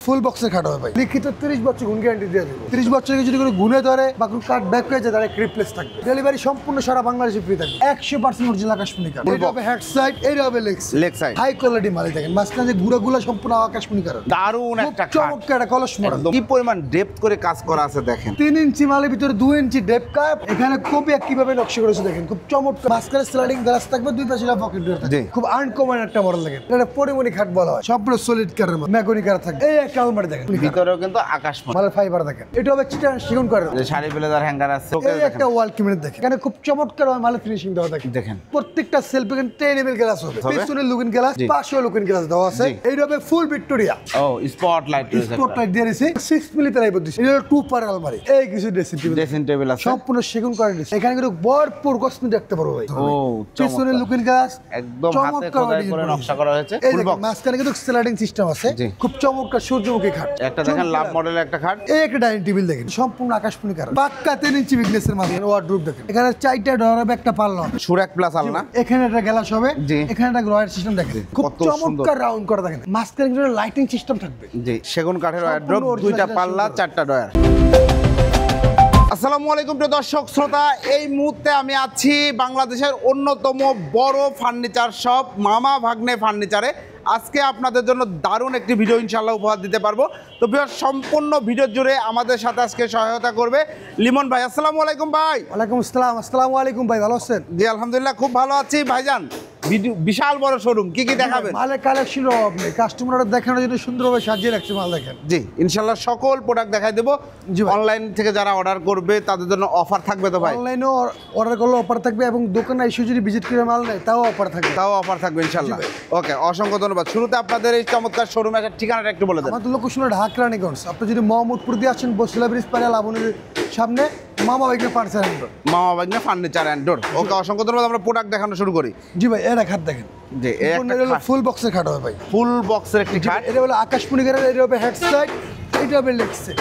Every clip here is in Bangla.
ফুল বক্সের খাট হবে ভাই, লিখিত 30 বছর গুণ গ্যারান্টি দিয়ে দেবো। 30 বছর যদি কোনো গুণে ধরে বা কোনো কার্ড ব্যাক হয়ে যায় তাহলে রিপ্লেস থাকবে। ডেলিভারি সম্পূর্ণ সারা বাংলাদেশে ফ্রি থাকবে। 100% অরিজিনাল আকাশমণি কাঠ। এটা হবে হেড সাইড, এটা হবে লেগ সাইড। হাই কোয়ালিটি মাল দেখেন, মাঝখানে যে গুঁড়াগুলো সম্পূর্ণ আকাশমণি কাঠ। দারুণ একটা চমৎকার একটা কলস মডেল। কি পরিমাণ ডেপথ করে কাজ করা আছে দেখেন। 3 ইঞ্চি মালের ভিতরে 2 ইঞ্চি ডেপ কাপ। এখানে কপি কিভাবে নকশা করেছে দেখেন, খুব চমৎকার। মাঝখানে স্লাইডিং গ্লাস থাকবে, দুই পাশে পকেট ডোর থাকবে। খুব আনকমন একটা মডেল দেখেন। এটা পরিমণি খাট বলা হয়, সম্পূর্ণ সলিড কাঠের মধ্যে ম্যাগনি কাঠ থাকবে। এই একটা আলমারি দেখেন, ভিতরেও কিন্তু আকাশমণি মালের ফাইবার দেখেন। এটা হবে চিটান সেগুন কাঠের, যে শাড়ি ব্লেজার হ্যাঙ্গার আছে। এই একটা ওয়াল ক্যাবিনেট দেখেন, এখানে খুব চমৎকার মালের ফিনিশিং দেওয়া দেখেন। প্রত্যেকটা সেলফ এখানে 10 ml গ্লাস হবে, পিছনে লুকিং গ্লাস, পাশেও লুকিং গ্লাস দেওয়া আছে। এইটা হবে ফুল ভিক্টোরিয়া। ও স্পটলাইট রয়েছে, স্পটলাইট দিয়ে দিয়েছে 6 মিলি প্লাই দিয়েছে। এটা 2 পার আলমারি। এই কিছু ড্রেসিং টেবিল আছে, সম্পূর্ণ সেগুন কাঠের। এখানে কিন্তু ভরপুর কসমেটিক দেখতে পারো ভাই। ও পিছনে লুকিং গ্লাস একদম হাতে খোদাই করে নকশা করা হয়েছে। ফুল বক্স, মাঝখানে কিন্তু স্লাইডিং সিস্টেম আছে, খুব চমৎকার সূর্যমুখী খাট। একটা দেখেন লাভ মডেলের একটা খাট। এই একটা ডাইনিং টেবিল দেখেন, সম্পূর্ণ আকাশমণি কাঠ। পাক্কা 3 ইঞ্চি বিগনেসের মাল। ওয়ার্ডরোব দেখেন, এখানে 4টা ডয়ার হবে, একটা পাল্লা হবে, সুরাক প্লাস আলনা। এখানে একটা গ্লাস হবে, এখানে একটা গ্রয়ার সিস্টেম দেখেন, খুব চমৎকার রাউন্ড করা দেখেন। মাঝখানে কিন্তু লাইটিং সিস্টেম থাকবে। জি, সেগুন কাঠের ওয়ার্ডরোব, 2টা পাল্লা, 4টা ডয়ার। আসসালামু আলাইকুম প্রিয় দর্শক শ্রোতা, এই মুহূর্তে আমি আছি বাংলাদেশের অন্যতম বড় ফার্নিচার শপ মামা ভাগ্নে ফার্নিচারে। আজকে আপনাদের জন্য দারুণ একটি ভিডিও ইনশাআল্লাহ উপহার দিতে পারবো। তো ভিউয়ার, সম্পূর্ণ ভিডিও জুড়ে আমাদের সাথে আজকে সহায়তা করবে লিমন ভাই। আসসালামু আলাইকুম ভাই। ওয়ালাইকুম আসসালাম। আসসালামু আলাইকুম ভাই, ভালো আছেন? জি আলহামদুলিল্লাহ, খুব ভালো আছি ভাইজান। ভিডিও বিশাল বড় শোরুম, কি কি দেখাবেন? মালের কালেকশন আপনি কাস্টমাররা দেখানোর জন্য সুন্দরভাবে সাজিয়ে রাখছে মাল দেখেন। জি ইনশাআল্লাহ সকল প্রোডাক্ট দেখাই দেবো। অনলাইন থেকে যারা অর্ডার করবে তাদের জন্য অফার থাকবে তো ভাই? অনলাইনেও অর্ডার করলে অফার থাকবে এবং দোকানে এসে যদি ভিজিট করে মাল নেয় তাও অফার থাকবে। ইনশাআল্লাহ। ওকে, অসংখ্য ধন্যবাদ। শুরুতে আপনাদের এই চমৎকার শোরুমের ঠিকানাটা একটু বলে দেন। আমাদের লোকেশন ঢাকা রানীগঞ্জ। আপনি যদি মোহাম্মদপুর দিয়ে আসেন, বসিলা ব্রিজ পারে লাবণীর সামনে মামা ভাগ্নে ফার্নিচার এন্ড ডোর। মামা ভাগ্নে ফার্নিচার এন্ড ডোর। ওকে, অসংখ্য ধন্যবাদ। আমরা প্রোডাক্ট দেখানো শুরু করি। জি ভাই, এর খাট দেখেন। জি, এটা ফুল বক্সের খাট হবে ভাই, ফুল বক্সের একটি খাট। এটা হলো আকাশমণি কাঠের। এটা হবে হেড সাইড, এটা হবে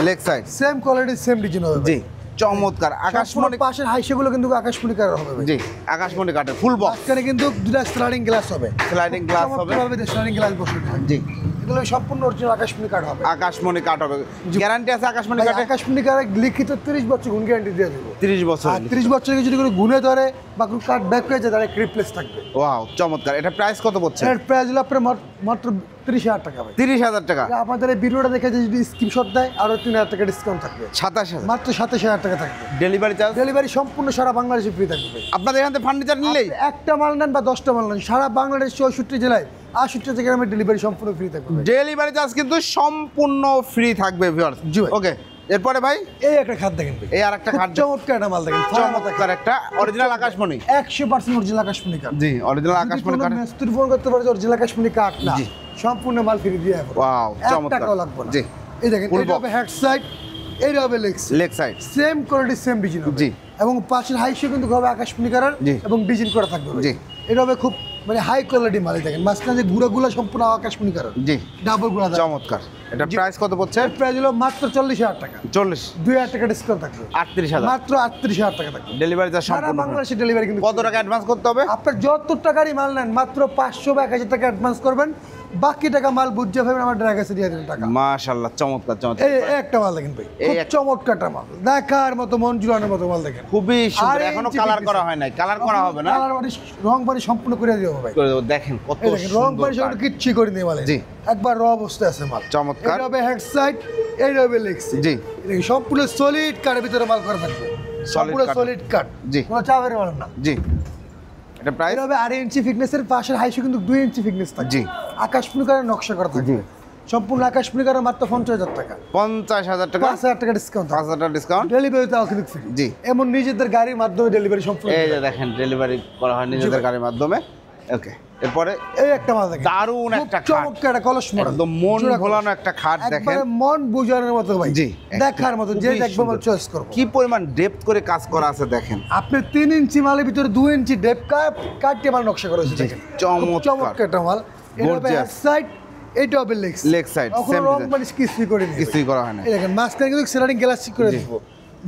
leg side. Same quality, same design হবে। জি, চমৎকার। আকাশমণি পাশের হাইসেগুলো কিন্তু আকাশমণি কাঠের হবে ভাই। জি, আকাশমণি কাঠের ফুল বক্স। এখানে কিন্তু দুটো স্লাইডিং গ্লাস হবে, স্লাইডিং গ্লাস হবে, স্লাইডিং গ্লাস বসবে। জি, এগুলো সম্পূর্ণ অরিজিনাল আকাশমণি কাঠ হবে। আকাশমণি কাঠ হবে। গ্যারান্টি আছে আকাশমণি কাঠে? আকাশমণি কাঠে লিখিত 30 বছর গুণ গ্যারান্টি দিয়ে দেবো। 30 বছর। 30 বছর যদি কোনো গুণে ধরে বা কোনো কাঠ ব্যাক হয়ে যায় তাহলে রিপ্লেস থাকবে। ওয়াও, চমৎকার। এটা প্রাইস কত পড়ছে? এর প্রাইস হলো আপনার মাত্র 30,000 টাকা ভাই। 30,000 টাকা। আপনাদের এই ভিডিওটা দেখে যদি স্ক্রিনশট দেয় আরো 3,000 টাকা ডিসকাউন্ট থাকবে। 27,000, মাত্র 27,000 টাকা থাকবে। Delivery charge? ডেলিভারি সম্পূর্ণ সারা বাংলাদেশে ফ্রি থাকবে। আপনাদের এখান থেকে ফার্নিচার নিলেই একটা মাল নেন বা 10টা মাল নেন, সারা বাংলাদেশ 64 জেলায় 80টা জায়গায় আমার ডেলিভারি সম্পূর্ণ ফ্রি থাকবে। ডেলিভারি চার্জ কিন্তু সম্পূর্ণ ফ্রি থাকবে ভিউয়ার্স। জি ভাই। ওকে, এরপরে ভাই এই একটা খাট দেখেন ভাই, এই আরেকটা খাট, চমৎকার একটা মাল দেখেন, চমৎকার একটা অরিজিনাল আকাশমণি। 100% অরিজিনাল আকাশমণি কাঠ। জি, অরিজিনাল আকাশমণি কাঠ। মিস্ত্রি ফোন করতে পারে অরিজিনাল আকাশমণি কাঠ না, সম্পূর্ণ মাল ফ্রি দিয়ে হবে। ওয়াও, চমৎকার। টাকাও লাগবে না। জি, এই দেখেন, এটা হবে হেড সাইড, এটা হবে leg side. Same quality, same design হবে। জি, এবং পাশের হাইসে কিন্তু হবে আকাশমণি কাঠ এবং ডিজাইন করা থাকবে। জি, এটা হবে খুব মানে হাই কোয়ালিটি মাল দেখেন। মাঝখানে যে গুঁড়াগুলো সম্পূর্ণ আকাশমণি কাঠ। জি, ডাবল গুঁড়া। চমৎকার। এটা প্রাইস কত পড়ছে? প্রাইস হলো মাত্র 40,000 টাকা। 40, 2,000 টাকা ডিসকাউন্ট থাকবে। 38,000, মাত্র 38,000 টাকা থাকবে। ডেলিভারি চার্জ সারা সম্পূর্ণ। বাংলাদেশে ডেলিভারি কিন্তু। কত টাকা অ্যাডভান্স করতে হবে? আপনার যত টাকারই মাল নেন মাত্র 500 বা 1000 টাকা অ্যাডভান্স করবেন, বাকি টাকা মাল বুঝে ফেলবেন আমার ড্রাইভার কাছে দিয়ে দেবেন টাকা। মাশাআল্লাহ, চমৎকার চমৎকার। এই একটা মাল দেখেন ভাই, খুব চমৎকারটা মাল, দেখার মতো, মন জুড়ানোর মতো মাল দেখেন। খুবই সুন্দর। এখনো কালার করা হয় নাই, কালার করা হবে না? কালার মানে রং বাড়ি সম্পূর্ণ করে দেবো ভাই। দেখেন কত রং সুন্দর। বাড়ি সব কিচ্ছু করে নিয়ে মাল। জি, একবার র অবস্থায় আছে মাল। চমৎকার। এটা হবে হেড সাইড, এটা হবে লেগ সাইড। জি, সম্পূর্ণ সলিড কাঠের ভিতরে মাল করা থাকবে, সম্পূর্ণ সলিড কাঠ। জি, কোনো চাপের মাল না। জি, এটা প্রাইস হবে 8 ইঞ্চি ফিটনেসের, পাশের হাইসে কিন্তু 2 ইঞ্চি ফিটনেস থাকে। জি, আকাশমণি কাঠের নকশা করা থাকবে। সম্পূর্ণ আকাশমণি কাঠের মাত্র 50,000 টাকা। 50,000 টাকা। 5,000 টাকা ডিসকাউন্ট। 5,000 টাকা ডিসকাউন্ট। ডেলিভারি তাও কিন্তু ফ্রি। জি, এমন নিজেদের গাড়ির মাধ্যমে ডেলিভারি সম্পূর্ণ। এই যে দেখেন, ডেলিভারি করা হয় নিজেদের গাড়ির মাধ্যমে। ওকে, এরপরে এই একটা মাল দেখেন, দারুণ একটা খাট, চমৎকার একটা কলস মডেল, একদম মন ভোলানো একটা খাট দেখেন, একবারে মন বোঝানোর মতো ভাই। জি, দেখার মতো, যে দেখবো মাল চয়েস করব। কি পরিমাণ ডেপথ করে কাজ করা আছে দেখেন। আপনি 3 ইঞ্চি মালের ভিতরে 2 ইঞ্চি ডেপ কাটে মাল নকশা করা হয়েছে দেখেন। চমৎকার একটা মাল। এটা হবে হেড সাইড, এটা হবে লেগ সাইড। সেম রং মানে কিছুই করে নেই, কিছুই করা হয় না। এই দেখেন, মাঝখানে কিন্তু স্লাইডিং গ্লাস করে দেব,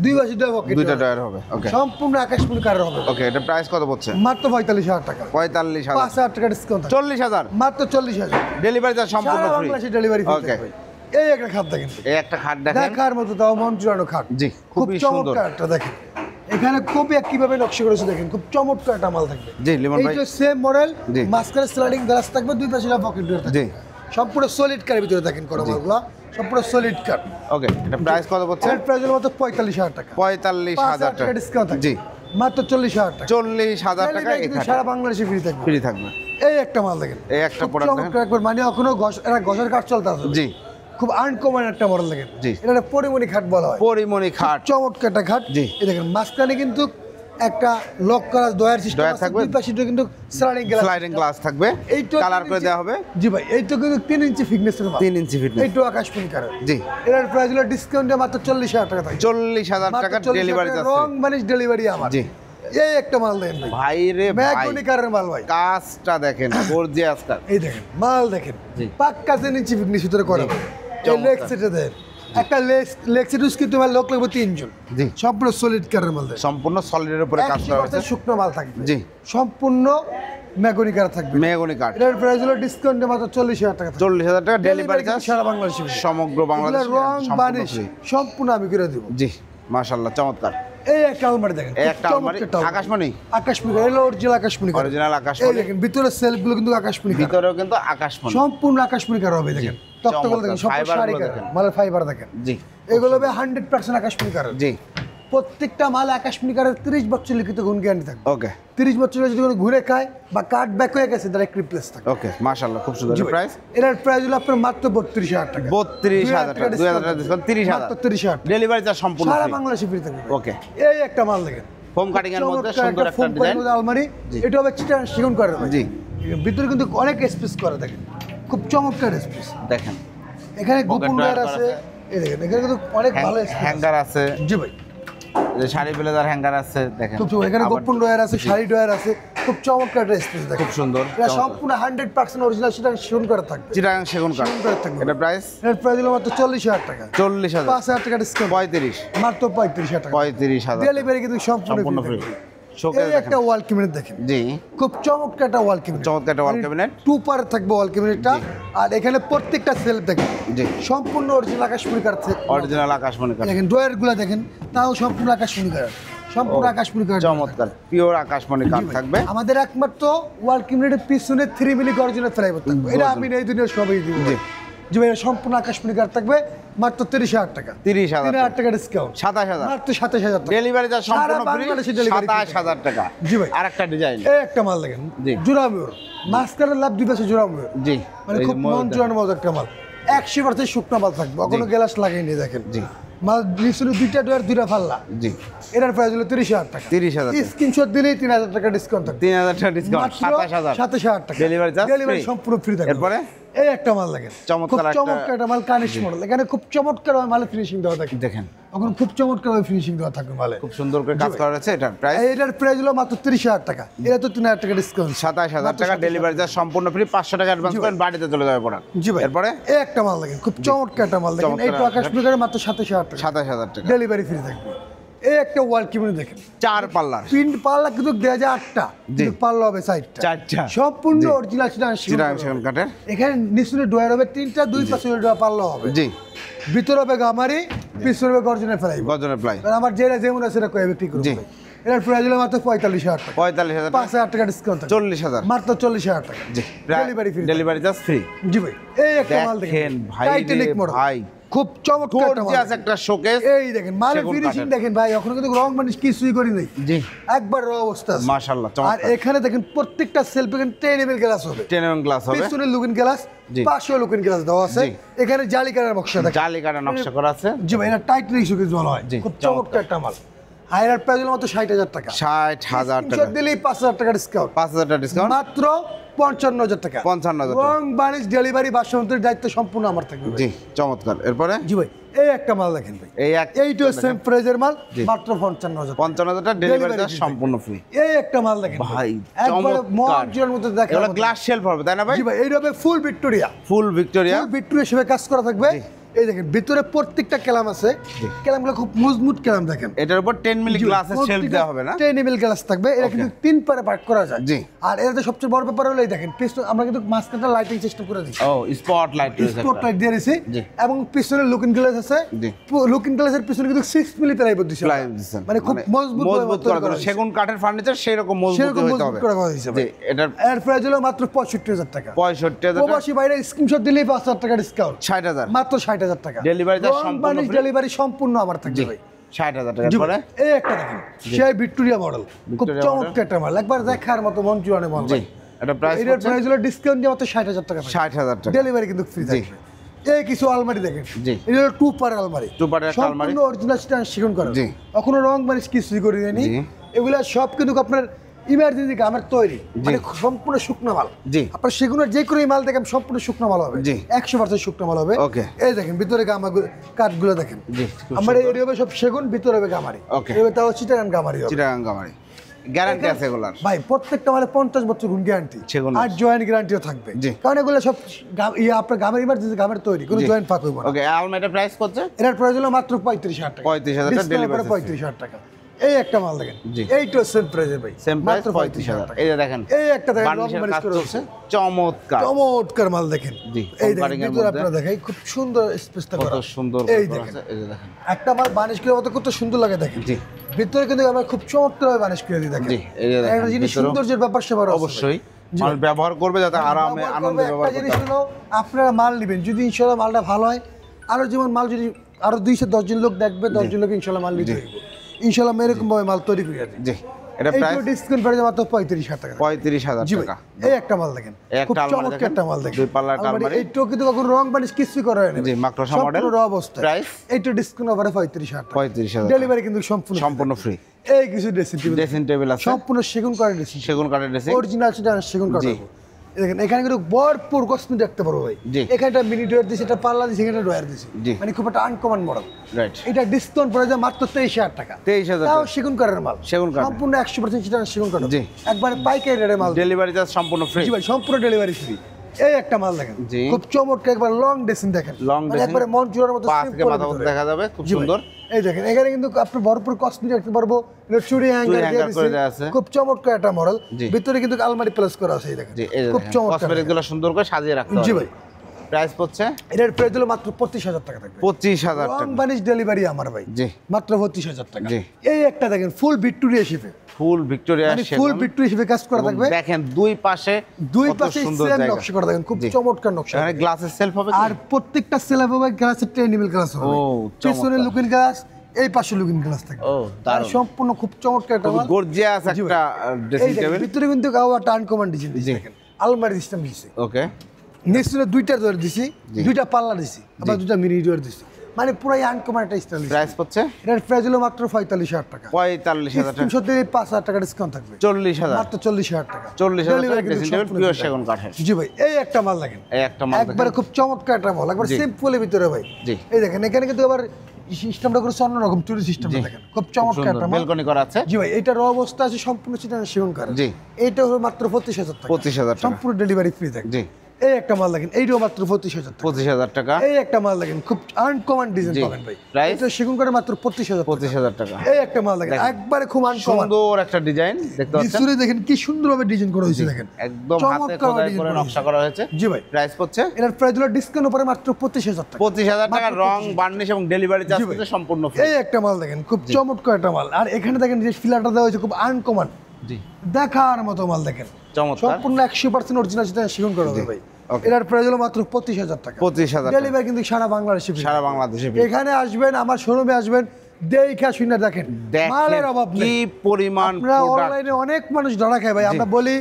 দুই পাশে দুইটা টায়ার হবে। ওকে, সম্পূর্ণ আকাশমণি কাঠের হবে। ওকে, এটা প্রাইস কত পড়ছে? মাত্র 45,000 টাকা। 45,000, 5,000 টাকা ডিসকাউন্ট। 40,000, মাত্র 40,000। ডেলিভারি চার্জ সম্পূর্ণ ফ্রি। বাংলাদেশে ডেলিভারি ফ্রি। ওকে, এই একটা খাট দেখেন, এই একটা খাট দেখেন, দেখার মতো, তাও মন জুড়ানো খাট। জি, খুব খুবই সুন্দর। চমৎকার একটা দেখেন, এখানে খুবই কিভাবে নকশা করেছে দেখেন, খুব চমৎকার একটা মাল থাকবে। জি লিমন ভাই, এইটা সেম মডেল, জি। মাঝখানে স্লাইডিং গ্লাস থাকবে, দুই পাশে পকেট ডোর থাকবে। জি। সম্পূর্ণ সলিড কারের ভিতরে দেখেন করা মালগুলো, সম্পূর্ণ সলিড কার। ওকে, এটা প্রাইস কত পড়ছে? এর প্রাইস হলো মাত্র 45,000 টাকা। 45,000 টাকা ডিসকাউন্ট থাকবে। জি, মাত্র 40,000 টাকা। 40,000 টাকা এই কিন্তু খাট সারা বাংলাদেশে ফ্রি থাকবে। ফ্রি থাকবে। এই একটা মাল দেখেন, এই একটা খুব প্রোডাক্ট চমৎকার একবার, মানে এখনো এরা গসের কাঠ চলতে আছে। জি, খুব আনকমন একটা মডেল দেখেন। জি। এটা পরিমণি খাট বলা হয়। পরিমণি খাট, চমৎকার একটা খাট। জি। এই দেখেন মাঝখানে কিন্তু একটা লক করা ডয়ার সিস্টেম ডয়ার আছে, থাকবে। দুই পাশে কিন্তু স্লাইডিং গ্লাস। স্লাইডিং গ্লাস থাকবে, এইটা কালার করে দেওয়া হবে। জি ভাই, এইটা কিন্তু 3 ইঞ্চি ফিটনেসের মাল। 3 ইঞ্চি ফিটনেস, এইটা আকাশমণি কালার। জি। এর প্রাইস হলো ডিসকাউন্টে মাত্র 40,000 টাকা থাকবে। 40,000 টাকা ডেলিভারি চার্জ। রং মানে ডেলিভারি আমার। জি। এই একটা মাল দেখেন ভাই, ভাই রে ভাই, ম্যাগনি কারের মাল ভাই। কাজটা দেখেন, গর্জিয়াস কাজ। এই দেখেন মাল দেখেন, জি। পাক্কা 3 ইঞ্চি ফিটনেস ভিতরে করা। জি। এই চমৎকার। লেগ সেটে দেন, একটা লেগ সেট ইউজ করতে তোমার লোক লাগবে 3 জন। জি, সম্পূর্ণ সলিড কারের মাল দেন, সম্পূর্ণ সলিডের উপরে কাজ করা হয়েছে। 100% শুকনো মাল থাকবে। জি। সম্পূর্ণ ম্যাগনি কার থাকবে। মেহগনি কাঠ, এটার প্রাইস হলো ডিসকাউন্টে মাত্র 40,000 টাকা থাকবে। 40,000 টাকা ডেলিভারি চার্জ। সারা বাংলাদেশে সমগ্র বাংলাদেশ এগুলা রং বানিশ সম্পূর্ণ আমি করে দিব। জি, মাশাআল্লাহ, চমৎকার। এই একটা আলমারি দেখেন, এই খুব একটা আলমারি, চমৎকার একটা আলমারি। আকাশমণি, আকাশমণি, এগুলো অরিজিনাল আকাশমণি কাঠ। অরিজিনাল এই আকাশমণি। দেখেন ভিতরে সেলফগুলো কিন্তু আকাশমণি কাঠ। ভিতরেও কিন্তু আকাশমণি, সম্পূর্ণ আকাশমণি কাঠ হবে দেখেন। তক্তগুলো দেখেন, সম্পূর্ণ ফাইবারগুলো শাড়ি কাঠ, দেখেন। মালের ফাইবার দেখেন। জি, এগুলো হবে 100% আকাশমণি কাঠ। জি। প্রত্যেকটা মাল আকাশমণি কাঠের 30 বছর লিখিত গুণ গ্যারান্টি থাকবে। ওকে, 30 বছরে যদি কোনো ঘুরে খায় বা কাঠ ব্যাক হয়ে গেছে ডাইরেক্ট রিপ্লেস থাকবে। ওকে, মাশাআল্লাহ, খুব সুন্দর। প্রাইস এটার প্রাইস হলো আপনার মাত্র 32,000 টাকা। 32,000 টাকা, 2,000 টাকা ডিসকাউন্ট, 30,000 মাত্র 30,000 টাকা। ডেলিভারি চার্জ সম্পূর্ণ সারা ফ্রি। বাংলাদেশে ফ্রি থাকবে। ওকে, এই একটা মাল দেখেন, ফোম কাটিং এর মধ্যে চমৎকার সুন্দর একটা foam cutting ডিজাইন। মধ্যে আলমারি। জি। এটা হবে চিটাগাং সেগুন কাঠের ভাই। জি। ভিতরে কিন্তু অনেক স্পেস করে দেখেন, খুব চমৎকার স্পেস। দেখেন, এখানে গোপন Pocket ডয়ার drawer আছে। আছে। এই দেখেন এখানে কিন্তু অনেক ভালো স্পেস। হ্যাঙ্গার আছে, জি ভাই, যে শাড়ি ব্লেজার হ্যাঙ্গার আছে, দেখেন খুব চমৎকার। এখানে আবার গোপন ডয়ার আছে, শাড়ি ডয়ার আছে, খুব চমৎকার একটা স্পেস দেখেন। খুব সুন্দর, এটা চমৎকার। সম্পূর্ণ 100% অরিজিনাল চিটাগাং সেগুন করা থাকবে। চিটাগাং সেগুন কাঠ। সেগুন কাঠ থাকবে। এটা প্রাইস এর প্রাইস হলো মাত্র 40,000 টাকা। 40,000, 5,000 টাকা ডিসকাউন্ট, 35, মাত্র 35,000 টাকা। 35,000 ডেলিভারি কিন্তু সম্পূর্ণ সম্পূর্ণ ফ্রি। ফ্রি। শোকেস এই একটা ওয়াল ক্যাবিনেট দেখেন, জি, খুব চমৎকার একটা ওয়াল ক্যাবিনেট। চমৎকার একটা ওয়াল ক্যাবিনেট। 2 পার থাকবে ওয়াল ক্যাবিনেটটা। আর এখানে প্রত্যেকটা সেলফ দেখেন, জি, সম্পূর্ণ অরিজিনাল আকাশমণি কাঠ থেকে। অরিজিনাল আকাশমণি কাঠ। দেখেন ড্রয়ার গুলো দেখেন, তাও সম্পূর্ণ আকাশমণি কাঠ, সম্পূর্ণ আকাশমণি কাঠ। চমৎকার, পিওর আকাশমণি কাঠ থাকবে। আমাদের একমাত্র ওয়াল ক্যাবিনেটের পিছনে 3 মিলি অরিজিনাল ফ্লাইবার থাকবে। এটা আমি এই দুনিয়ার সবাই দিব। জি। জি ভাই, এটা সম্পূর্ণ আকাশমণি কাঠ থাকবে, মাত্র 30,000 টাকা। 30,000 3,000 টাকা ডিসকাউন্ট, 27,000 মাত্র 27,000 টাকা। ডেলিভারি চার্জ সম্পূর্ণ সারা ফ্রি। বাংলাদেশে delivery free। 27,000 টাকা। জি ভাই। আরেকটা ডিজাইন, এই একটা মাল দেখেন, জি। জোড়া ময়ূর, মাঝখানের লাভ দুই পাশে জোড়া ময়ূর। জি, মানে এই খুব ময়ূর মন দেখেন। জোড়ানোর মতো একটা মাল। 100% শুকনো মাল থাকবে, কোনো গ্লাস লাগাইনি দেখেন। জি। মাল নিচুনে দুইটা ডোয়ার, দুইটা ফাল্লা। জি, এটার প্রাইস হলো 30,000 টাকা। 30,000 টাকা। স্ক্রিনশট দিলেই 3,000 টাকা ডিসকাউন্ট থাকবে। 3,000 টাকা ডিসকাউন্ট, মাত্র 27,000 27,000 টাকা। ডেলিভারি চার্জ ডেলিভারি সম্পূর্ণ ফ্রি থাকবে। এরপরে এই একটা মাল দেখেন, চমৎকার খুব একটা- চমৎকার একটা মাল, কানিশ মডেল। এখানে খুব চমৎকার মালে ফিনিশিং দেওয়া থাকে। দেখেন, এখন খুব চমৎকার ফিনিশিং দেওয়া থাকবে মালে। খুব সুন্দর করে কাজ করা হয়েছে। এটার প্রাইস এটার প্রাইস হলো মাত্র 30,000 টাকা। এটা তো 3,000 টাকা ডিসকাউন্ট। 27,000 টাকা ডেলিভারি চার্জ সম্পূর্ণ ফ্রি। 500 টাকা অ্যাডভান্স করেন, বাড়িতে চলে যাবে প্রোডাক্ট। জি ভাই। এরপরে এই একটা মাল দেখেন, খুব চমৎকার একটা মাল দেখেন। চমৎকার এই তো আকাশমণি কাঠের মাত্র 27,000 টাকা। 27,000 টাকা, ডেলিভারি ফ্রি থাকবে। এই একটা ওয়াল কিনে দেখেন, 4 পাল্লার, প্রিন্ট পাল্লা কিন্তু দেওয়া যায় 8টা, জি। কিন্তু পাল্লা হবে 4টা। 4টা সম্পূর্ণ জি। অরিজিনাল চিটাগাং সেগুন কাঠের। এখানে নিচুনে ডয়ার হবে 3টা, দুই পাশে ডয়ার পাল্লা হবে। জি, ভিতরে হবে গামারি, পিছনে হবে গর্জনের ফেলাই। গজনের প্লাই। আমার যেটা যেমন আছে সেটা কয়ে বিক্রি করব। জি। এটার প্রাইস হলো মাত্র 45,000 টাকা। 45,000 টাকা, 5,000 টাকা ডিসকাউন্ট থাকবে। 40,000 মাত্র 40,000 টাকা। জি, delivery free. Delivery charge free. জি ভাই। এই একটা মাল দেখেন দেখেন, ভাই, টাইটানিক মডেল, ভাই খুব চমৎকার একটা মাল। গর্জিয়াস একটা শোকেস। এই দেখেন মালের সেগুন ফিনিশিং কাঠের। দেখেন ভাই, এখন কিন্তু রং মানে কিছুই করি নাই, জি, একবার র অবস্থা আছে। মাশাআল্লাহ, আর চমৎকার। এখানে দেখেন প্রত্যেকটা সেলফ এখানে 10 ml গ্লাস হবে। 10 mm গ্লাস হবে, পিছনে লুকিং গ্লাস, জি। পাশেও লুকিং গ্লাস দেওয়া আছে। জি। এখানে জালি কাটার বক্সা দেখেন। জালি কাটা নকশা করা আছে। জি ভাই, এটা টাইটানিক শোকেস বলা হয়। জি, খুব চমৎকার একটা মাল। হাইরার প্রাইস হলো মাত্র 60,000 টাকা। 60,000 টাকা, স্ক্রিনশট দিলেই 5,000 টাকা ডিসকাউন্ট। 5,000 টাকা ডিসকাউন্ট, মাত্র 55,000 টাকা। 55,000 টাকা। রং বানিশ ডেলিভারি বাসন্তরের দায়িত্ব সম্পূর্ণ আমার থাকবে ভাই। জি, চমৎকার। এরপরে জি ভাই, এই একটা মাল দেখেন ভাই, এইটা সেম প্রাইজের মাল, জি। মাত্র 55,000 টাকা। 55,000 টাকা ডেলিভারি Delivery চার্জ fee সম্পূর্ণ ফ্রি। এই একটা মাল দেখেন ভাই, একবার চমৎকার। মন মধ্যে দেখেন। এগুলো গ্লাস শেলফ হবে, তাই না ভাই? জি ভাই, এইটা হবে ফুল ভিক্টোরিয়া। ফুল ভিক্টোরিয়া। ফুল ভিক্টোরিয়া হিসেবে কাজ করা থাকবে। জি। এই দেখেন ভিতরে প্রত্যেকটা ক্যালাম আছে, ক্যালামগুলো খুব মজবুত ক্যালাম দেখেন। এটার উপর 10 মিলি গ্লাসের শেলফ দেওয়া হবে না? 10 মিলি গ্লাস থাকবে, এটা কিন্তু 3 পারে ভাগ করা যায়। জি। আর এটাতে সবচেয়ে বড় ব্যাপার হলো এই দেখেন পিছনে আমরা কিন্তু মাঝখানটা লাইটিং সিস্টেম করে দিয়েছি। ও স্পট লাইট রয়েছে, স্পট লাইট দিয়ে দিয়েছি এবং পিছনে লুকিং গ্লাস আছে। লুকিং গ্লাসের পিছনে কিন্তু 6 মিলি প্লাইউড দিয়েছি, মানে খুব মজবুত করা আছে। সেগুন কাঠের ফার্নিচার সেরকম মজবুত হতে হবে। করা হয়েছে ভাই। এটার এর প্রাইস হলো মাত্র 65000 টাকা। 65000 টাকা। প্রবাসী বাইরে স্ক্রিনশট দিলেই 5000 টাকা ডিসকাউন্ট। 60000 মাত্র 60000 টাকা। ডেলিভারি চার্জ সম্পূর্ণ ফ্রি। ডেলিভারি সম্পূর্ণ আমার থাকবে ভাই। 60000 টাকা পরে এই একটা দেখেন সেই ভিক্টোরিয়া মডেল, খুব চমৎকার একটা মাল, একবার দেখার মতো মন জুড়ানো মাল। জি। এটা প্রাইস এর প্রাইস হলো ডিসকাউন্ট দিয়ে মাত্র 60000 টাকা। 60000 টাকা। ডেলিভারি কিন্তু ফ্রি থাকবে। এই কিছু আলমারি দেখেন, জি। এটা হলো 2 পার আলমারি, 2 পারের একটা আলমারি, সম্পূর্ণ অরিজিনাল স্টাইল সেগুন করা। জি। কখনো রং মারিস কিছুই করে দেয়নি। এগুলা সব কিন্তু আপনার ইমার্জেন্সি গামের তৈরি, মানে সম্পূর্ণ শুকনো মাল। জি। আপনার সেগুনের যে কোনো মাল দেখেন সম্পূর্ণ শুকনো মাল হবে। জি। 100% শুকনো মাল হবে। ওকে। এই দেখেন ভিতরে গামাগুলো কাঠগুলো দেখেন। জি। আমার এই হবে সব সেগুন, ভিতরে হবে গামারি। ওকে। এবার তাও চিটাগাং গামারি হবে। চিটাগাং গামারি। গ্যারান্টি আছে এগুলার ভাই প্রত্যেকটা মালে 50 বছর গুণ গ্যারান্টি, আর জয়েন্ট গ্যারান্টিও থাকবে। কারণ এগুলো সব আপনার গামের ইমার্জেন্সি গামের তৈরি, কোনো জয়েন্ট ফাঁক হইব না। ওকে। আলমারিটার প্রাইস কত? এটার প্রাইস হলো মাত্র 35000 টাকা। 35000 টাকা ডেলিভারি। 35000 টাকা। এই একটা মাল দেখেন, এইটা সেম প্রাইসে ভাই, সেম প্রাইস 35000 টাকা। এই যে দেখেন, এই একটা দেখেন রং বার্নিশের মালিশ কাজ করে চলছে, চমৎকার চমৎকার মাল দেখেন। জি। এই দেখেন ভিতরে আপনারা দেখাই খুব সুন্দর স্পেসটা করা, কত সুন্দর এই করা দেখেন আছে। এই যে দেখেন একটা মাল বার্নিশ করে কত কত সুন্দর লাগে দেখেন। জি। ভিতরে কিন্তু আমরা খুব চমৎকার ভাবে বার্নিশ করে দিই দেখেন। জি। এই যে দেখেন একটা জিনিস সৌন্দর্যের ব্যাপার সেবার অবশ্যই মানুষ ব্যবহার করবে যাতে আরামে আনন্দে ব্যবহার করতে পারে। হলো আপনারা মাল নেবেন, যদি ইনশাআল্লাহ মালটা ভালো হয়, আরো যেমন মাল যদি আরো 210 জন লোক দেখবে, 10 জন লোক ইনশাআল্লাহ মাল নিতে হবে। ইনশাআল্লাহ এরকম ভাবে মাল তৈরি করে দিই। জি। এটা প্রাইস ডিসকাউন্ট পড়ে মাত্র 35000 টাকা। 35000 টাকা। এই একটা মাল দেখেন, খুব চমৎকার একটা মাল দেখেন। দুই পাল্লার আলমারি। এইটাও কিন্তু কখনো রং বানিশ কিছুই করা হয় না। জি। মাকড়সা মডেল অবস্থা। প্রাইস এইটা ডিসকাউন্ট অফারে 35000 টাকা। 35000 ডেলিভারি কিন্তু সম্পূর্ণ ফ্রি। এই কিছু ড্রেসিং টেবিল আছে সম্পূর্ণ সেগুন কাঠের ড্রেসিং, সেগুন কাঠের ড্রেসিং, অরিজিনাল সেটা সেগুন কাঠ। দেখেন এখানে কিন্তু ভরপুর কসমেটিক দেখতে পারবো ভাই। এখানে একটা মিনি ড্রয়ার দিয়েছে, এটা পাল্লা দিয়েছে, এখানে ড্রয়ার দিয়েছে, মানে খুব একটা আনকমন মডেল। রাইট। এটা ডিসকাউন্ট পড়ে যায় মাত্র 23000 টাকা। 23000 তাও সেগুন কাঠের মাল, সেগুন কাঠ সম্পূর্ণ 100% সেটা সেগুন কাঠ। জি। একবারে পাইকারি রেটে মাল, ডেলিভারি চার্জ সম্পূর্ণ ফ্রি। জি ভাই, সম্পূর্ণ ডেলিভারি ফ্রি। এই একটা মাল দেখেন, খুব চমৎকার একবার লং ড্রেসিং দেখেন, মানে একবারে মন জোড়ার মতো সিম্পল দেখা যাবে, খুব সুন্দর। এই দেখেন এখানে কিন্তু আপনি ভরপুর কসমেটিক রাখতে পারবো, চুড়ি হ্যাঙ্গার দিয়ে দিয়েছে, খুব চমৎকার একটা মডেল। ভিতরে কিন্তু আলমারি প্লাস করা আছে, এই দেখেন খুব চমৎকার, কসমেটিকগুলো সুন্দর করে সাজিয়ে রাখতে হবে। জি ভাই। প্রাইস পড়ছে, এটার প্রাইস হলো মাত্র 25000 টাকা থাকবে। 25000 টাকা। রং বানিশ ডেলিভারি আমার ভাই। জি। মাত্র 25000 টাকা। জি। এই একটা দেখেন ফুল ভিক্টোরিয়া শেপে, ফুল ভিক্টোরিয়া শেপ, ফুল ভিক্টোরিয়া শেপে কাজ করা থাকবে। দেখেন দুই পাশে সুন্দর সেম নকশা করা দেখেন, খুব চমৎকার নকশা। এখানে গ্লাসের সেলফ হবে, আর প্রত্যেকটা সেলফ হবে গ্লাসের 10 মিলি গ্লাস হবে। ও পিছনে লুকিং গ্লাস, এই পাশে লুকিং গ্লাস থাকবে। ও দারুণ, সম্পূর্ণ খুব চমৎকার একটা মাল, গর্জিয়াস একটা ড্রেসিং টেবিল। ভিতরে কিন্তু একটা আনকমন ডিজাইন দিয়েছে দেখেন, আলমারি সিস্টেম দিয়েছে। ওকে। নিচে দুইটা ডোর দিছি, দুইটা পাল্লা দিছি, আবার দুইটা মিনি ডোর দিছি, মানে পুরাই আনকমন একটা স্টাইল। প্রাইস পড়ছে, এটার প্রাইস হলো মাত্র 45000 টাকা। 45000 টাকা। 5000 টাকা ডিসকাউন্ট থাকবে। 40000, মাত্র 40000 টাকা। 40000 টাকা ড্রেসিং টেবিল পিওর সেগুন কাঠের। জি ভাই। এই একটা মাল দেখেন, এই একটা মাল একবারে খুব চমৎকার একটা মাল, একবার সিম্পলের ভিতরে ভাই। জি। এই দেখেন এখানে কিন্তু আবার সিস্টেমটা করেছে অন্যরকম, চুরি সিস্টেমটা দেখেন, খুব চমৎকার একটা মাল, বেলকনি করা আছে। জি ভাই। এটার অবস্থা আছে সম্পূর্ণ চিটাগাং সেগুন কাঠ। জি। এটা হলো মাত্র 25000 টাকা। 25000 টাকা, সম্পূর্ণ ডেলিভারি ফ্রি থাকবে। জি। এই একটা মাল দেখেন, এইটাও মাত্র 25000 টাকা। 25000 টাকা। এই একটা মাল দেখেন, খুব আনকমন ডিজাইন পাবেন ভাই। এটা সেগুন কাঠের মাত্র 25000 টাকা। এই একটা মাল দেখেন, একবারে খুব আনকমন সুন্দর একটা ডিজাইন দেখতে পাচ্ছেন। ভিতরে দেখেন কি সুন্দরভাবে ডিজাইন করা হয়েছে দেখেন, একদম হাতে খোদাই করে নকশা করা হয়েছে। জি ভাই। প্রাইস পড়ছে, এর প্রাইস হলো ডিসকাউন্ট উপরে মাত্র 25000 টাকা। 25000 টাকা, রং বার্নিশ এবং ডেলিভারি চার্জ কিন্তু সম্পূর্ণ ফ্রি। এই একটা মাল দেখেন, খুব চমৎকার একটা মাল। আর এখানে দেখেন যে ফিলারটা দেওয়া হয়েছে খুব আনকমন, জি, দেখার মতো মাল দেখেন, চমৎকার, সম্পূর্ণ 100% অরিজিনাল সেটা সেগুন করা হবে ভাই। এটার প্রাইস হলো মাত্র 25000 টাকা। 25000 ডেলিভারি কিন্তু সারা বাংলাদেশে, সারা বাংলাদেশে। এখানে আসবেন, আমার শোরুমে আসবেন, দেখা শুনে দেখেন, মালের অভাব নেই, কি পরিমাণ প্রোডাক্ট। অনলাইনে অনেক মানুষ ধরা খায় ভাই, আমরা বলি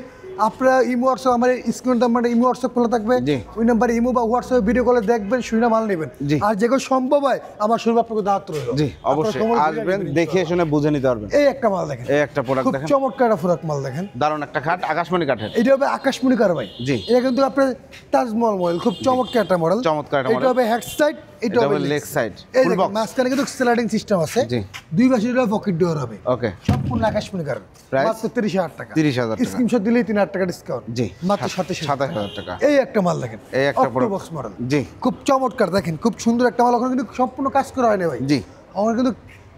আপনারা ইমো হোয়াটসঅ্যাপ, আমার স্ক্রিন নাম্বারে ইমো হোয়াটসঅ্যাপ খোলা থাকবে, ওই নাম্বারে ইমো বা হোয়াটসঅ্যাপে ভিডিও কলে দেখবেন, শুনে মাল নেবেন। আর যেগুলো সম্ভব হয় আমার শোরুমে আপনাকে দাওয়াত রইল। জি, অবশ্যই আসবেন, দেখে শুনে বুঝে নিতে পারবেন। এই একটা মাল দেখেন, এই একটা প্রোডাক্ট দেখেন, খুব চমৎকার একটা প্রোডাক্ট মাল দেখেন, দারুণ একটা খাট, আকাশমণি কাঠের। এটা হবে আকাশমণি কাঠ ভাই। জি। এটা কিন্তু আপনার তাজমহল মডেল, খুব চমৎকার একটা মডেল, চমৎকার একটা মডেল। এটা হবে হেড সাইড এটা হবে লেগ সাইড ফুল বক্স মাঝখানে কিন্তু স্লাইডিং সিস্টেম আছে জি দুই পাশে এটা পকেট ডোর হবে ওকে সম্পূর্ণ আকাশমণি কালার মাত্র 30000 টাকা 30000 টাকা স্ক্রিনশট দিলেই 3000 টাকা ডিসকাউন্ট জি মাত্র 27000 টাকা এই একটা মাল দেখেন এই একটা পুরো বক্স মডেল জি খুব চমৎকার দেখেন খুব সুন্দর একটা মাল ওখানে কিন্তু সম্পূর্ণ কাজ করা হয় না ভাই জি আমার কিন্তু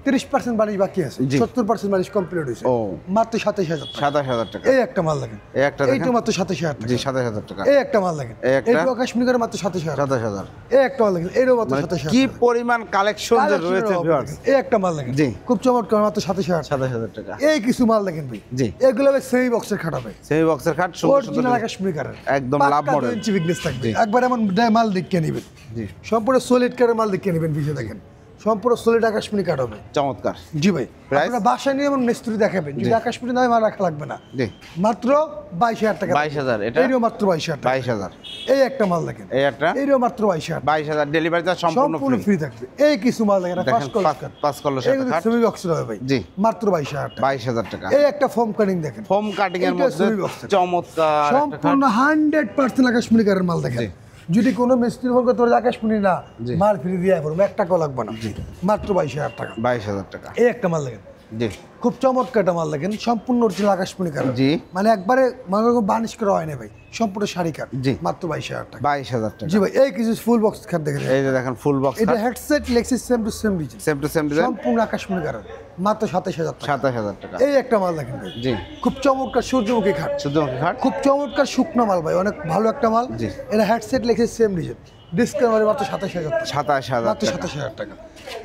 30% বানিশ বাকি আছে 70% বানিশ কমপ্লিট হয়েছে ও মাত্র 27000 টাকা 27000 টাকা এই একটা মাল দেখেন এই একটা দেখেন এইটা মাত্র 27000 টাকা জি 27000 টাকা এই একটা মাল দেখেন এই একটা আকাশমণি কালার মাত্র 27000 27000 এই একটা মাল দেখেন এরও মাত্র 27000 কি পরিমাণ কালেকশন যে রয়েছে ভিউয়ার্স এই একটা মাল দেখেন জি খুব চমৎকার মাত্র 27000 27000 টাকা এই কিছু মাল দেখেন ভাই জি এগুলো হবে সেমি বক্সের খাট হবে সেমি বক্সের খাট সুন্দর অরিজিনাল আকাশমণি কালার একদম লাভ মডেল 2 ইঞ্চি বিগনেস থাকবে একবার এমন মাল দেখে নেবেন জি সম্পূর্ণ সলিড কারের মাল দেখে নেবেন ভিডিও দেখেন সম্পূর্ণ সলিড আকাশমণি কাট হবে চমৎকার জি ভাই Price? আপনারা বাসা নিয়ে এমন মিস্ত্রি দেখাবেন যদি আকাশমণি নয় মাল রাখা লাগবে না জি মাত্র 22000 টাকা 22000 এটা এইরও মাত্র 22000 টাকা 22000 এই একটা মাল দেখেন এই একটা এইরও মাত্র 22000 22000 ডেলিভারি চার্জ সম্পূর্ণ সম্পূর্ণ ফ্রি ফ্রি থাকবে এই কিছু মাল দেখেন দেখেন ফার্স্ট কলার পাঁচ কলর সাথে এইগুলো খাট সেমি বক্সের হবে ভাই জি মাত্র 22000 টাকা 22000 টাকা এই একটা ফোম কাটিং দেখেন ফোম কাটিং এর এইটা মধ্যে semi box এর। চমৎকার একটা সম্পূর্ণ 100% আকাশমণি কারের মাল দেখেন জি। যদি কোনো মিস্ত্রি ফোন করতে পারে আকাশমণি না জি। মাল ফ্রি দিয়ে পড়বে 1 টাকাও লাগবে না মাত্র 22000 টাকা 22000 টাকা এই একটা মাল দেখেন জি খুব চমৎকার একটা মাল দেখেন সম্পূর্ণ অরিজিনাল আকাশমণি কালার জি মানে একবারে মানে বানিশ করা হয় না ভাই সম্পূর্ণ শাড়ি কাট জি। মাত্র 22000 টাকা 22000 টাকা জি ভাই এই কিছু ফুল বক্স খাট দেখেন এই যে দেখেন ফুল বক্স এটা headset Lexis same to same design same to same design সম্পূর্ণ আকাশমণি কালার মাত্র 27000 টাকা 27000 টাকা এই একটা মাল দেখেন ভাই জি খুব চমৎকার সূর্যমুখী খাট সূর্যমুখী খাট খুব চমৎকার শুকনো মাল ভাই অনেক ভালো একটা মাল জি। এটা headset Lexis same design discount মাত্র 27000 টাকা 27000 মাত্র টাকা 27000 টাকা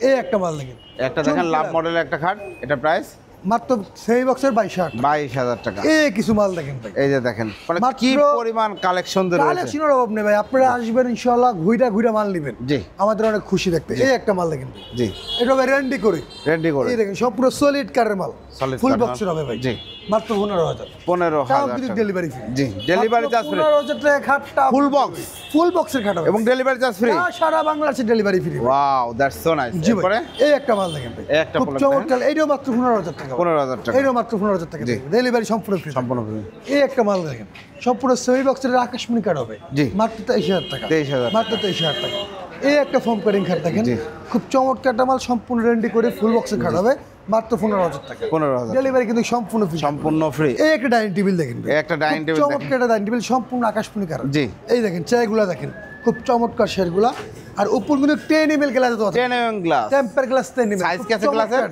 এই একটা মাল দেখেন একটা দেখেন লাভ মডেলের একটা খাট এটা প্রাইস মাত্র সেমি বক্সের 22000 টাকা 22000 টাকা এই কিছু মাল দেখেন ভাই এই যে দেখেন মানে মাত্র- কি পরিমাণ কালেকশন রয়েছে কালেকশনের অভাব নেই ভাই আপনারা আসবেন ইনশাআল্লাহ ঘুইটা মাল নেবেন জি আমাদের অনেক খুশি দেখতে এই একটা মাল দেখেন ভাই। জি এটা ভাই রেন্ডি করে রেডি করে এই দেখেন সম্পূর্ণ সলিড কারের মাল Solid ফুল card বক্সের হবে ভাই জি মাত্র 15000 15000 কিন্তু টাকা ডেলিভারি ফ্রি জি ডেলিভারি চার্জ ফ্রি 15000 টাকা খাটটা ফুল বক্স ফুল বক্সের খাট হবে এবং ডেলিভারি চার্জ ফ্রি সারা বাংলাদেশে delivery free wow that's so nice জি ভাই এরপরে এই একটা মাল দেখেন ভাই এই একটা খুব product চমৎকার এইটাও মাত্র 15000 টাকা 15000 টাকা এইটাও মাত্র 15000 টাকা জি। ডেলিভারি সম্পূর্ণ ফ্রি সম্পূর্ণ ফ্রি এই একটা মাল দেখেন সম্পূর্ণ সেমি বক্সের আকাশমণি কার্ড হবে জি। মাত্র 23000 টাকা 23000 মাত্র 23000 টাকা এই একটা ফোম কাটিং খাট দেখেন জি। খুব চমৎকার একটা মাল সম্পূর্ণ রেন্ডি করে ফুল বক্সের খাট হবে মাত্র 15000 টাকা 15000 ডেলিভারি কিন্তু সম্পূর্ণ ফ্রি সম্পূর্ণ ফ্রি এই একটা ডাইনিং টেবিল দেখেন এই একটা ডাইনিং খুব টেবিল দেখেন চমৎকার একটা ডাইনিং টেবিল সম্পূর্ণ আকাশমণি কার্ড জি এই দেখেন চেয়ারগুলো দেখেন খুব চমৎকার শেয়ারগুলো আর উপর কিন্তু 10 ml গ্লাস তো আছে 10 mm glass temper glass 10 ml Size খুব কি আছে গ্লাসের?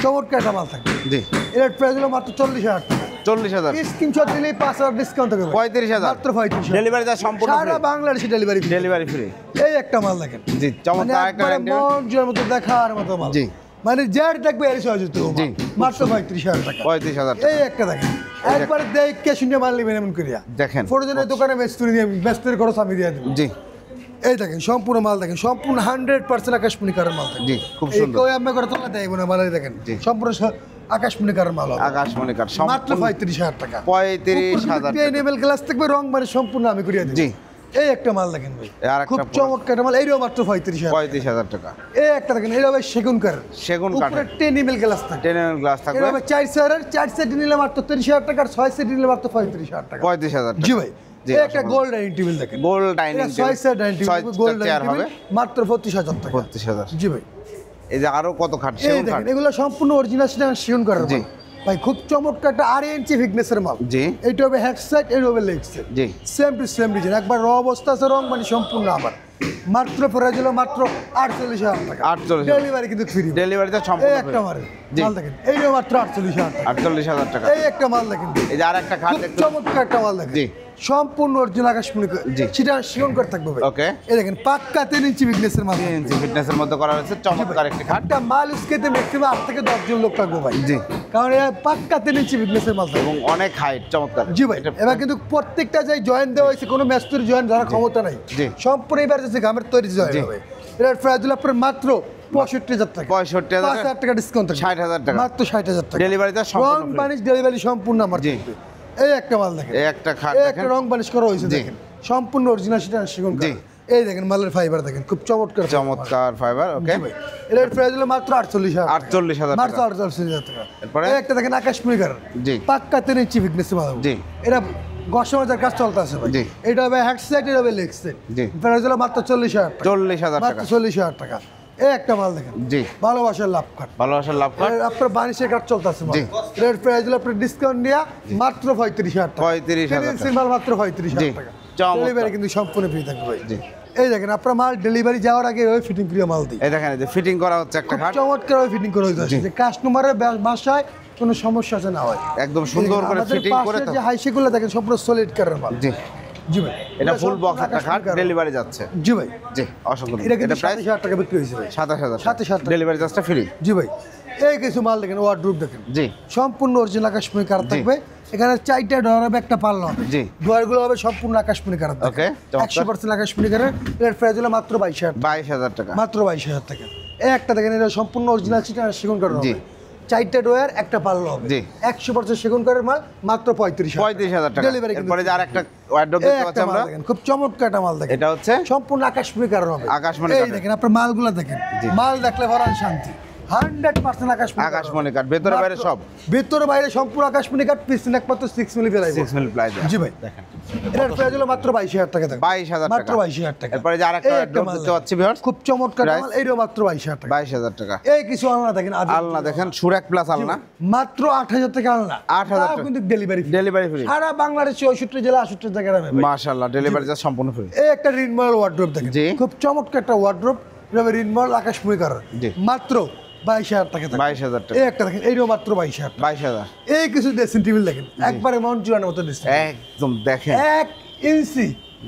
চমৎকার একটা মাল থাকে জি এর প্রাইস হলো মাত্র 40000 টাকা 40000 স্ক্রিনশট দিলেই 5000 ডিসকাউন্ট হবে 35000 মাত্র 35000 ডেলিভারি চার্জ সম্পূর্ণ ফ্রি সারা বাংলাদেশে ডেলিভারি ডেলিভারি ফ্রি এই একটা মাল দেখেন জি মানে চমৎকার একটা একবারে ডাইনিং টেবিল মন জয়ের মতো দেখার মতো মাল জি মানে যার দেখবে এর সহজে তো জি। মাত্র 35000 টাকা 35000 টাকা এই একটা দেখেন একবার দেখে শুনে মাল নেবেন এমন করিয়া দেখেন ফরজনের দোকানে মেস্তুরি দিয়ে মেস্তুরির খরচ আমি দিয়ে দেব জি এই দেখেন সম্পূর্ণ মাল দেখেন সম্পূর্ণ 100% আকাশমণি কারের মাল থাকে জি খুব এই সুন্দর কই আমি করে তোলা দেব না মাল দেখেন জি। সম্পূর্ণ আকাশমণি কারের মাল হবে আকাশমণি কাঠ মাত্র 35000 টাকা 35000 টাকা এনএমএল গ্লাস থাকবে রং মানে সম্পূর্ণ আমি করিয়ে দেব জি এই একটা মাল দেখেন ভাই আর একটা খুব product। চমৎকার একটা মাল এইটাও মাত্র 35000 35000 টাকা এই একটা দেখেন এইটা ভাই সেগুন কার সেগুন উপরে কাঠের 10 এমএল গ্লাস থাকে 10 mm গ্লাস থাকবে এটা ভাই 4 সেট নিলে মাত্র 30000 টাকা আর 6 সেট নিলে মাত্র 35000 টাকা 35000 টাকা জি ভাই জি, এই একটা গোল্ড ডাইনিং টেবিল দেখেন গোল্ড ডাইনিং এটা 6 set dining table gold chair dining হবে টেবিল মাত্র 35000 টাকা 35000 জি ভাই এই যে আরো কত খাট এই সেগুন কাঠ দেখেন এগুলো সম্পূর্ণ অরিজিনাল সেগুন করার জি। মাল ভাই খুব চমৎকার একটা 8 ইঞ্চি ফিটনেসের মাল জি এইটা হবে হেড সাইড এটা হবে leg side G same to same design একবার র অবস্থা আছে রং মানে সম্পূর্ণ আবার মাত্র প্রাইস হলো মাত্র 48000 টাকা 48,000 ডেলিভারি কিন্তু ফ্রি ডেলিভারিটা এই সম্পূর্ণ একটা মাল জি। মাল দেখেন এইটাও মাত্র 48000 টাকা 48000 টাকা এই একটা মাল দেখেন এই যে আরেকটা খাট খুব একটু চমৎকার একটা মাল দেখেন জি সম্পূর্ণ অরিজিনাল আকাশমণি জি। সেটা শিওন করে থাকবে ভাই ওকে এই দেখেন পাক্কা 3 ইঞ্চি বিজনেসের মাল 3 ইঞ্চি ফিটনেসের মধ্যে করা হয়েছে চমৎকার একটি খাট একটা মাল উস্কেতে ম্যাক্সিমাম 8 থেকে 10 জন লোক থাকবে ভাই জি কারণ এটা পাক্কা 3 ইঞ্চি বিজনেসের মাল থাকবে এবং অনেক হাইট চমৎকার জি ভাই এবার কিন্তু প্রত্যেকটা যাই জয়েন্ট দেওয়া হয়েছে কোনো ম্যাস্তুরি জয়েন্ট ধরার ক্ষমতা নাই জি। সম্পূর্ণ এবার যাচ্ছে গামের তৈরি জয়েন্ট জি। হবে এটার প্রাইস হলো আপনার মাত্র 65000 টাকা 65000 5000 টাকা ডিসকাউন্ট থাকবে 60000 টাকা মাত্র 60000 টাকা ডেলিভারিটা রং সম্পূর্ণ free। বানিশ ডেলিভারি সম্পূর্ণ আমার জি। থাকবে এই একটা মাল দেখেন এই একটা খাট এই দেখেন একটা রং বানিশ করা হয়েছে জি। দেখেন সম্পূর্ণ অরিজিনাল সেটা সেগুন জি। কাঠ। এই দেখেন মালের ফাইবার দেখেন খুব চমৎকার চমৎকার ফাইবার ওকে জি ভাই এটার প্রাইস হলো মাত্র 48000 48000 মাত্র টাকা 48000 টাকা এরপরে? এই একটা দেখেন আকাশমণি কাঠ জি পাক্কা 3 ইঞ্চি ফিটনেস মাল জি। এটা ঘষামাজার কাজ চলতে আছে ভাই। জি। এটা হবে হেড সেট, এটা হবে লেগ সেট। জি। প্রাইস হলো মাত্র 40,000 টাকা। 40,000 টাকা। মাত্র 40,000 টাকা। এই একটা মাল দেখেন। জি। ভালোবাসার লাভ কাট। ভালোবাসার লাভ কাট। আপনার বানিশের কাট চলতে আছে। জি। রেড প্রাইস হলো আপনার ডিসকাউন্ট দিয়া মাত্র 35,000 টাকা। 35,000 টাকা। সিম্বল মাত্র 35,000 টাকা। চমৎকার। ডেলিভারি কিন্তু সম্পূর্ণ ফ্রি থাকবে ভাই। জি। এই দেখেন আপনার মাল ডেলিভারি যাওয়ার আগে ওই ফিটিং প্রিয় মাল দিই। এই দেখেন এই যে ফিটিং করা হচ্ছে একটা খাট। চমৎকার ওই ফিটিং করে হইতাছে যে কাস্টমারের বাসায় কোনো সমস্যা আছে না হয়। একদম সুন্দর করে ফিটিং করে যে হাইসেগুলো দেখেন সম্পূর্ণ সলিড কারের মাল। জি। জি ভাই। এটা ফুল বক্স একটা খাট ডেলিভারি যাচ্ছে। জি ভাই। জি অসংখ্য। এটা কিন্তু এটা প্রাইস 27,000 টাকা বিক্রি হয়েছে ভাই। 27,000 27,000 টাকা। ডেলিভারি চার্জটা ফ্রি। জি ভাই। এই কিছু মাল দেখেন, ওয়ার্ডরোব দেখেন। জি। সম্পূর্ণ অরিজিনাল আকাশমণি কালার থাকবে। এখানে 4টা ডয়ার হবে, একটা পাল্লা হবে। জি। ডয়ারগুলো হবে সম্পূর্ণ আকাশমণি কালার। ওকে, চমৎকার। 100% আকাশমণি কালার। এর প্রাইস হলো মাত্র 22,000 টাকা। 22,000 টাকা। মাত্র 22,000 টাকা। এই একটা দেখেন, এটা সম্পূর্ণ অরিজিনাল সেগুন কাঠের জি। হবে। 4টা ডয়ার, একটা পাল্লা হবে। জি। 100% সেগুন কাঠের মাল, মাত্র 35,000 টাকা। ডেলিভারি কিন্তু এরপরে যে আরেকটা ওয়ার্ডরোব এই দেখতে একটা পাচ্ছি মাল আমরা। দেখেন, খুব চমৎকার একটা মাল দেখেন। এটা হচ্ছে সম্পূর্ণ আকাশমণি কালার হবে। আকাশমণি এই কাঠের। দেখেন আপনার মালগুলো দেখেন। জি। মাল দেখলে ভরান শান্তি। 100% আকাশমণি কাঠ। আকাশমণি কাঠ, ভেতরে বাইরে সব। ভেতরে বাইরে সম্পূর্ণ আকাশমণি কাঠ, পিছনে একমাত্র 6 মিলি ফেলাই। 6 মিলি প্লাই। জি ভাই। দেখেন এটার প্রাইস হলো মাত্র 22,000 টাকা থাকবে। 22,000 মাত্র টাকা। 22,000 টাকা। এরপরে যে আরেকটা এই ওয়ার্ডরোব মাল দেখতে পাচ্ছি ভিউয়ার্স। খুব চমৎকার Price? মাল, এইটাও মাত্র 22,000 টাকা। 22,000 টাকা। এই কিছু আলনা দেখেন, আলনা দেখেন, সুরাক প্লাস আলনা। মাত্র 8,000 টাকা আলনা। 8,000 তাও টাকা। কিন্তু ডেলিভারি ফ্রি। Delivery free. সারা বাংলাদেশে 64 জেলা 68 জায়গায় হবে ভাই। মাশাআল্লাহ, ডেলিভারি চার্জ সম্পূর্ণ ফ্রি। এই একটা রিনমল ওয়ার্ডরোব দেখেন। জি। খুব চমৎকার একটা ওয়ার্ডরোব। এটা হবে রিনমল আকাশমণি কালার। জি। মাত্র 22,000 টাকা থাকবে। 22,000 টাকা। এই একটা দেখেন, এইটাও মাত্র 22,000 টাকা। 22,000। এই কিছু ড্রেসিং টেবিল দেখেন, একবারে মন চুরানোর মতো ড্রেসিং। একদম দেখেন। 1 ইঞ্চি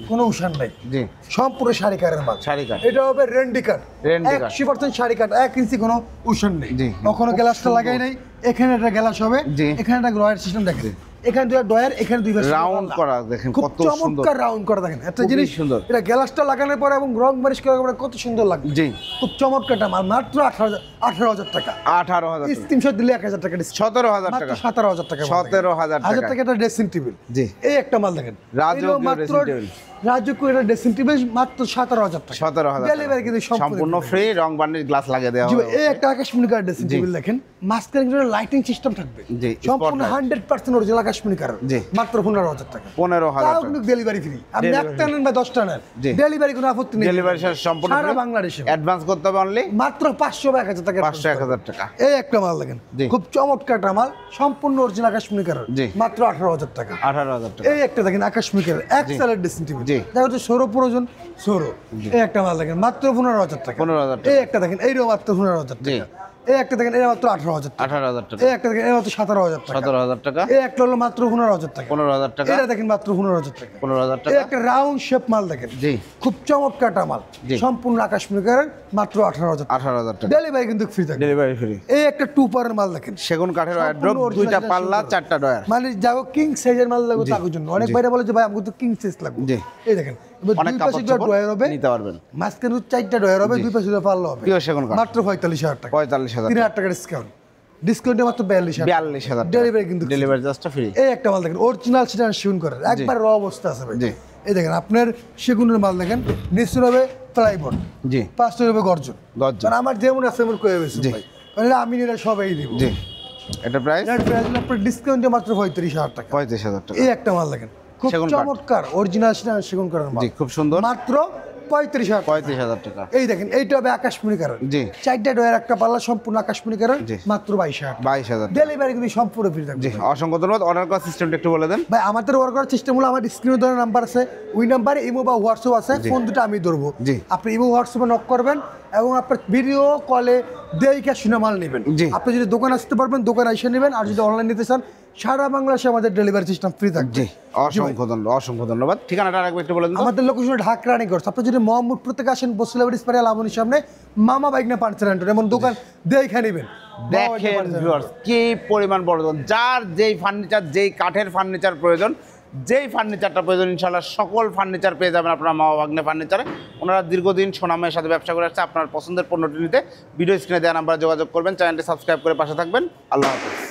কোনো উষান নাই। জি। সম্পূর্ণ শাড়ি কাঠের মাল। শাড়ি কাঠ। এটা হবে রেন্ডি কাঠ। রেন্ডি কাঠ। 100% শাড়ি কাঠ, 1 ইঞ্চি কোনো উষান নেই। জি। কখনো গ্লাসটা লাগাই নাই। এখানে একটা গ্লাস হবে। জি। এখানে একটা ডয়ার সিস্টেম দেখেন। এখানে দুটো ডয়ার, এখানে দুই পাশে রাউন্ড করা দেখেন খুব কত সুন্দর। চমৎকার রাউন্ড করা দেখেন। একটা খুবই জিনিস সুন্দর। এটা গ্লাসটা লাগানোর পরে এবং রং মারিশ করার পরে কত সুন্দর লাগবে। জি। খুব চমৎকারটা মাল, মাত্র 18,000 টাকা। 18,000 টাকা। স্ক্রিনশট দিলে 1,000 টাকা ডিসকাউন্ট। 17,000 মাত্র টাকা। 17,000 টাকা। 17,000 হাজার টাকা। টাকা একটা ড্রেসিং টেবিল। জি। এই একটা মাল দেখেন। রাজকীয় এটাও মাত্র dressing table। রাজকীয় একটা ড্রেসিং টেবিল, মাত্র 17,000 টাকা। 17,000 টাকা। ডেলিভারি কিন্তু সম্পূর্ণ ফ্রি, রং বার্নিশ গ্লাস লাগিয়ে দেওয়া জি হবে। ভাই, এই একটা আকাশমণি কালার ড্রেসিং জি। টেবিল দেখেন। মাঝখানে কিন্তু লাইটিং সিস্টেম থাকবে। জি, সম্পূর্ণ spotlight। 100% অরিজিনাল আকাশমণি কালার। জি। মাত্র 15,000 টাকা। 15,000 তাও টাকা। কিন্তু ডেলিভারি ফ্রি। আপনি Delivery একটা নেন বা 10টা নেন, জি। ডেলিভারি কোনো আপত্তি নেই। ডেলিভারি চার্জ সম্পূর্ণ সারা ফ্রি। বাংলাদেশে অ্যাডভান্স করতে হবে অনলি মাত্র 500 বা 1,000 টাকা। 500 1,000 টাকা। এই একটা মাল দেখেন, জি। খুব চমৎকার একটা মাল, সম্পূর্ণ অরিজিনাল আকাশমণি কালার। জি। মাত্র 18,000 টাকা। 18,000 টাকা। এই একটা দেখেন আকাশমণি কালার, এক সালের ড্রেসিং টেবিল। জি। দেখা হচ্ছে সৌর প্রয়োজন, সৌর। এই একটা মাল দেখেন, মাত্র 15,000 টাকা। 15,000 টাকা। এই একটা দেখেন, এইটাও মাত্র 15,000 জি। টাকা। এই একটা দেখেন, এটা মাত্র 18,000 টাকা। 18,000 টাকা। এই একটা দেখেন, এটা মাত্র 17,000 টাকা। 17,000 টাকা। এই একটা হলো মাত্র 15,000 টাকা। 15,000 টাকা। এটা দেখেন মাত্র 15,000 টাকা। 15,000 এই টাকা। একটা রাউন্ড শেপ মাল দেখেন, জি। খুব চমৎকার একটা মাল, জি। সম্পূর্ণ আকাশমণি কালার, মাত্র 18,000 টাকা। 18,000 টাকা। ডেলিভারি কিন্তু ফ্রি থাকে। Delivery free. এই একটা 2 পারের মাল দেখেন, সেগুন কাঠের ওয়ার্ডরোব, সম্পূর্ণ দুইটা original পাল্লা, সুন্দর। 4টা ডয়ার। মানে যাও কিং সাইজের মাল লাগবে জি। তার জন্য। অনেক জি। বাইরে বলে যে ভাই আমাকে তো কিং সাইজ লাগবে। জি। এই দেখেন, এবার অনেক দুই কাপড় পাশে চোপড় ডয়ার হবে, নিতে পারবেন। মাঝখানে 4টা ডয়ার হবে, জি। দুই পাশে পাল্লা হবে। Pure সেগুন কাঠ। মাত্র 45,000 টাকা। 45,000 3,000 টাকা ডিসকাউন্ট। ডিসকাউন্টে মাত্র 42,000 টাকা। 42,000 টাকা। ডেলিভারি কিন্তু ডেলিভারি চার্জটা ফ্রি। এই একটা মাল দেখেন, অরিজিনাল সেটা শিউন করে একবার র অবস্থা আছে ভাই। জি। এই দেখেন আপনার সেগুনের মাল দেখেন, নিচে হবে প্লাইবোর্ড, জি। 5টা হবে গর্জন। গর্জন। কারণ আমার যেমন আছে এমন কয়ে গেছে জি। ভাই, কারণ আমি এরা সবাই দিব। জি। এটা প্রাইস এর প্রাইস হলো আপনার ডিসকাউন্টে মাত্র 35,000 টাকা। 35,000 টাকা। এই একটা মাল দেখেন, খুব সেগুন কাঠ। চমৎকার অরিজিনাল সেগুন করার মাল। জি, খুব সুন্দর। মাত্র 35,000 টাকা। 35,000 টাকা। এই দেখেন, এইটা হবে আকাশমণি কালার। জি। 4টা ডয়ার, একটা পাল্লা, সম্পূর্ণ আকাশমণি কালার, জি। মাত্র 22,000 টাকা। 22,000 টাকা। ডেলিভারি কিন্তু সম্পূর্ণ ফ্রি থাকবে। জি, অসংখ্য ধন্যবাদ। অর্ডার করার সিস্টেমটা একটু বলে দেন। ভাই আমাদের ওয়ার্ক করার চেষ্টা হলো, আমার স্ক্রিনে দেওয়ার নাম্বার আছে, ওই নাম্বারে ইমো বা হোয়াটসঅ্যাপ আছে, ফোন দুটো আমি ধরবো। জি। আপনি ইমো হোয়াটসঅ্যাপে নক করবেন এবং আপনার ভিডিও কলে দেখে শুনে মাল নেবেন। জি। আপনি যদি দোকান আসতে পারবেন, দোকানে এসে নেবেন, আর যদি অনলাইন নিতে চান, সারা বাংলাদেশে আমাদের ডেলিভারি সিস্টেম ফ্রি থাকবে। জি, অসংখ্য ধন্যবাদ। অসংখ্য ধন্যবাদ। ঠিকানাটা আরেকবার একটু বলে দিন। আমাদের লোকেশন ঢাকা রানীগঞ্জ। আপনি যদি মোহাম্মদপুর থেকে আসেন, বসিলাবাড়ি স্পারে আলামনির সামনে মামা বাইক না পার্সেন্ট এমন দোকান দেখে নেবেন। দেখেন ভিউয়ার্স, কি পরিমাণ বড় দোকান। যার যেই ফার্নিচার, যেই কাঠের ফার্নিচার প্রয়োজন, যেই ফার্নিচারটা প্রয়োজন, ইনশাআল্লাহ সকল ফার্নিচার পেয়ে যাবেন আপনারা মামা ভাগ্নে ফার্নিচারে। ওনারা দীর্ঘদিন সুনামের সাথে ব্যবসা করে আসছে। আপনার পছন্দের পণ্যটি নিতে ভিডিও স্ক্রিনে দেওয়া নাম্বারে যোগাযোগ করবেন। চ্যানেলটি সাবস্ক্রাইব করে পাশে থাকবেন। আল্লাহ হাফেজ।